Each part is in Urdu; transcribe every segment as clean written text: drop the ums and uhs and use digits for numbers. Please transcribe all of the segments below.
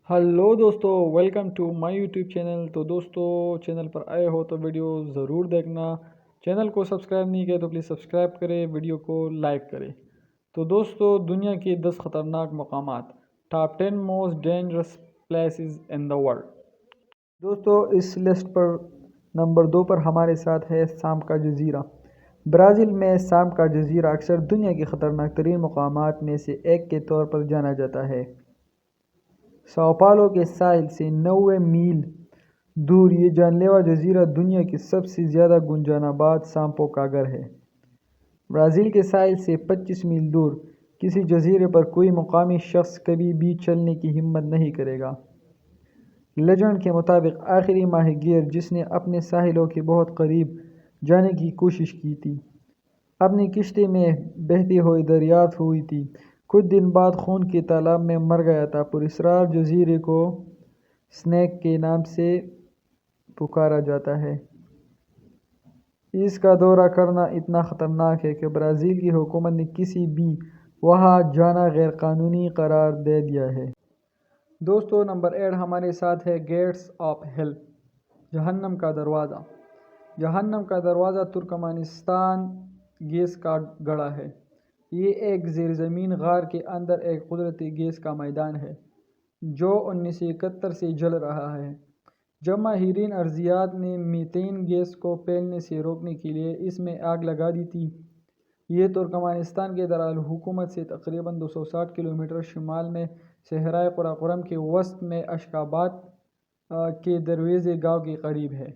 ہلو دوستو، welcome to my YouTube channel. تو دوستو چینل پر آئے ہو تو ویڈیو ضرور دیکھنا۔ چینل کو سبسکرائب نہیں کیا تو پلیز سبسکرائب کرے، ویڈیو کو لائک کرے۔ تو دوستو دنیا کی 10 خطرناک مقامات، top 10 most dangerous places in the world. دوستو اس لسٹ پر نمبر 2 پر ہمارے ساتھ ہے سام کا جزیرہ۔ برازیل میں سام کا جزیرہ اکثر دنیا کی خطرناک ترین مقامات میں سے ایک کے طور پر جانا جاتا ہے۔ ساؤ پالو کے ساحل سے 90 میل دور یہ جان لیوا جزیرہ دنیا کی سب سے زیادہ گنجان آباد سانپوں کا گھر ہے۔ برازیل کے ساحل سے 25 میل دور کسی جزیرے پر کوئی مقامی شخص کبھی بھی چلنے کی ہمت نہیں کرے گا۔ لیجنڈ کے مطابق آخری ماہی گیر جس نے اپنے ساحلوں کے بہت قریب جانے کی کوشش کی تھی، اپنی کشتی میں بہتی ہوئی دریافت ہوئی تھی۔ کچھ دن بعد خون کے تالاب میں مر گیا تھا۔ پراسرار جزیرے کو سنیک کے نام سے پکارا جاتا ہے۔ اس کا دورہ کرنا اتنا خطرناک ہے کہ برازیل کی حکومت نے کسی بھی وہاں جانا غیر قانونی قرار دے دیا ہے۔ دوستو نمبر 8 ہمارے ساتھ ہے گیٹس آف ہیل، جہنم کا دروازہ۔ جہنم کا دروازہ ترکمانستان گیس کا گڑھا ہے۔ یہ ایک زیر زمین غار کے اندر ایک قدرتی گیس کا میدان ہے جو 1971 سے جل رہا ہے۔ جب ماہرین ارضیات نے میتین گیس کو پھیلنے سے روکنے کے لیے اس میں آگ لگا دی تھی۔ یہ ترکمانستان کے دارالحکومت سے تقریباً 260 کلومیٹر شمال میں صحرائے قراقرم کے وسط میں اشخاباد کے دروازے گاؤں کے قریب ہے۔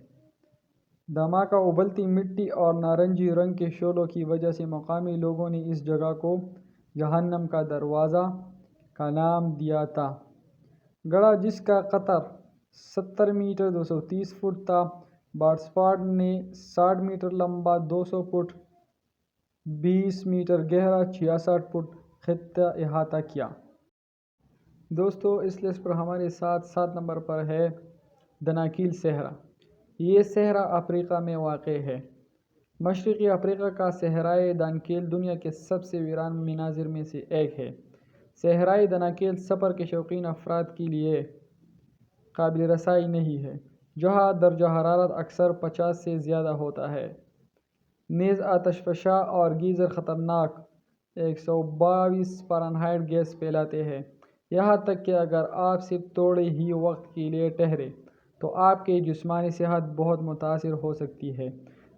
دھماکہ ابلتی مٹی اور نارنجی رنگ کے شعلوں کی وجہ سے مقامی لوگوں نے اس جگہ کو جہنم کا دروازہ کا نام دیا تھا۔ گڑھا جس کا قطر 70 میٹر 230 فٹ تھا، باسفورڈ نے 60 میٹر لمبا 200 فٹ 20 میٹر گہرا 66 فٹ خطہ احاطہ کیا۔ دوستو اس لسٹ پر ہمارے ساتھ 7 نمبر پر ہے دناکیل صحرا۔ یہ صحرا افریقہ میں واقع ہے۔ مشرقی افریقہ کا صحرائے دانکیل دنیا کے سب سے ویران مناظر میں سے ایک ہے۔ صحرائے دانکیل سفر کے شوقین افراد کے لیے قابل رسائی نہیں ہے، جہاں درجہ حرارت اکثر 50 سے زیادہ ہوتا ہے۔ نیز آتش فشاں اور گیزر خطرناک 122 فارنہائٹ گیس پھیلاتے ہیں۔ یہاں تک کہ اگر آپ صرف تھوڑے ہی وقت کے لیے ٹھہرے تو آپ کی جسمانی صحت بہت متاثر ہو سکتی ہے۔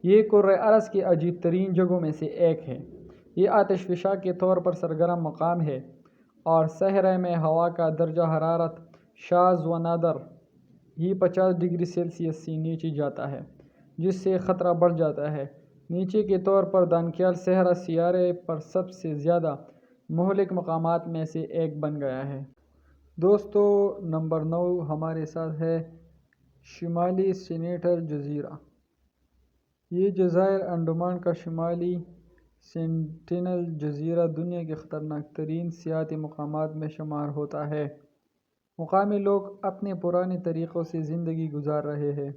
یہ کرۂ ارض کی عجیب ترین جگہوں میں سے ایک ہے۔ یہ آتش فشاں کے طور پر سرگرم مقام ہے اور صحرا میں ہوا کا درجہ حرارت شاذ و نادر ہی 50 ڈگری سیلسیس سے نیچے جاتا ہے، جس سے خطرہ بڑھ جاتا ہے۔ نیچے کے طور پر دانکیل صحرا سیارے پر سب سے زیادہ مہلک مقامات میں سے ایک بن گیا ہے۔ دوستو نمبر 9 ہمارے ساتھ ہے شمالی سینٹینل جزیرہ۔ یہ جزائر انڈمان کا شمالی سینٹینل جزیرہ دنیا کے خطرناک ترین سیاحتی مقامات میں شمار ہوتا ہے۔ مقامی لوگ اپنے پرانے طریقوں سے زندگی گزار رہے ہیں،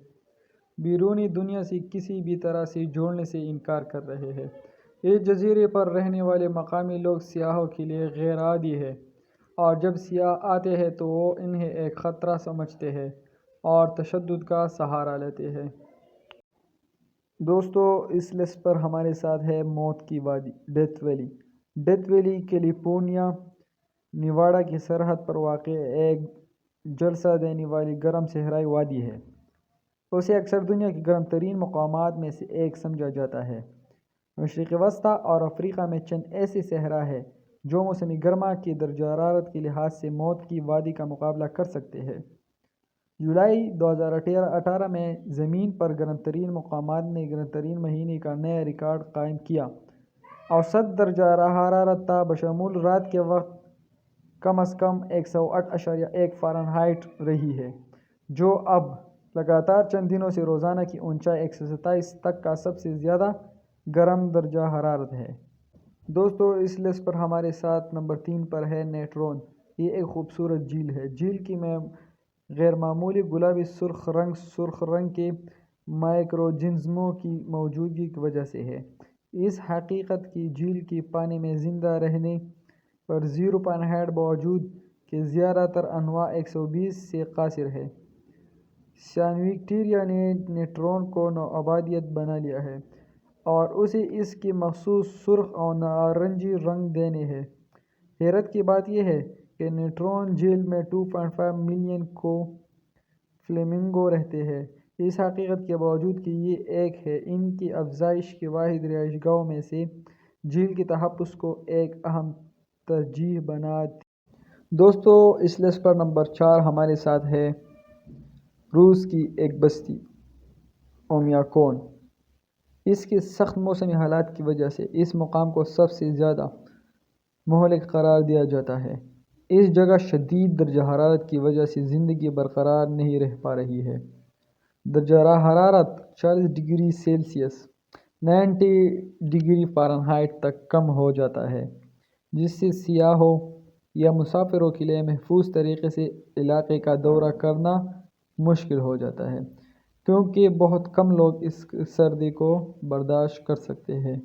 بیرونی دنیا سے کسی بھی طرح سے جوڑنے سے انکار کر رہے ہیں۔ اس جزیرے پر رہنے والے مقامی لوگ سیاحوں کے لیے غیر عادی ہیں، اور جب سیاح آتے ہیں تو وہ انہیں ایک خطرہ سمجھتے ہیں اور تشدد کا سہارا لیتے ہیں۔ دوستو اس لسٹ پر ہمارے ساتھ ہے موت کی وادی، death valley. Death valley California Nevada کی سرحد پر واقع ایک جھلسا دینے والی گرم صحرائی وادی ہے۔ اسے اکثر دنیا کے گرم ترین مقامات میں سے ایک سمجھا جاتا ہے۔ مشرق وسطیٰ اور افریقہ میں چند ایسے صحرا ہیں جو موسم گرما کے درجہ حرارت کے لحاظ سے موت کی وادی کا مقابلہ کر سکتے ہیں۔ جولائی 2018 میں زمین پر گرم ترین مقامات میں گرم ترین مہینے کا نیا ریکارڈ قائم کیا۔ اوسط درجہ حرارت تا بشمول رات کے وقت کم از کم 108.1 فارنہائٹ رہی ہے، جو اب لگاتار چند دنوں سے روزانہ کی اونچائی 127 تک کا سب سے زیادہ گرم درجہ حرارت ہے۔ دوستو اس لسٹ پر ہمارے ساتھ نمبر 3 پر ہے نیٹرون۔ یہ ایک خوبصورت جھیل ہے۔ جھیل کی میں غیر معمولی گلابی سرخ رنگ کے مائکروارگنزموں کی موجودگی کی وجہ سے ہے۔ اس حقیقت کی جھیل کے پانی میں زندہ رہنے پر 0 فارنہائٹ باوجود کہ زیادہ تر انواع 120 سے قاصر ہے۔ سائنوبیکٹیریا نے نیوٹرون کو نوآبادیت بنا لیا ہے اور اسے اس کے مخصوص سرخ اور نارنجی رنگ دینے ہے۔ حیرت کی بات یہ ہے کہ نیوٹرون جیل میں 2.5 ملین کو فلیمنگو رہتے ہیں۔ اس حقیقت کے باوجود کہ یہ ایک ہے ان کی افزائش کے واحد رہائش گاہوں میں سے، جیل کے تحفظ کو ایک اہم ترجیح بناتی ہے۔ دوستو، اس لسٹ پر نمبر 4 ہمارے ساتھ ہے روس کی ایک بستی اومیاکون۔ اس کے سخت موسمی حالات کی وجہ سے اس مقام کو سب سے زیادہ مہلک قرار دیا جاتا ہے۔ اس جگہ شدید درجہ حرارت کی وجہ سے زندگی برقرار نہیں رہ پا رہی ہے۔ درجہ حرارت 40 ڈگری سیلسیس 90 ڈگری فارنہائٹ تک کم ہو جاتا ہے، جس سے سیاحوں یا مسافروں کے لیے محفوظ طریقے سے علاقے کا دورہ کرنا مشکل ہو جاتا ہے، کیونکہ بہت کم لوگ اس سردی کو برداشت کر سکتے ہیں۔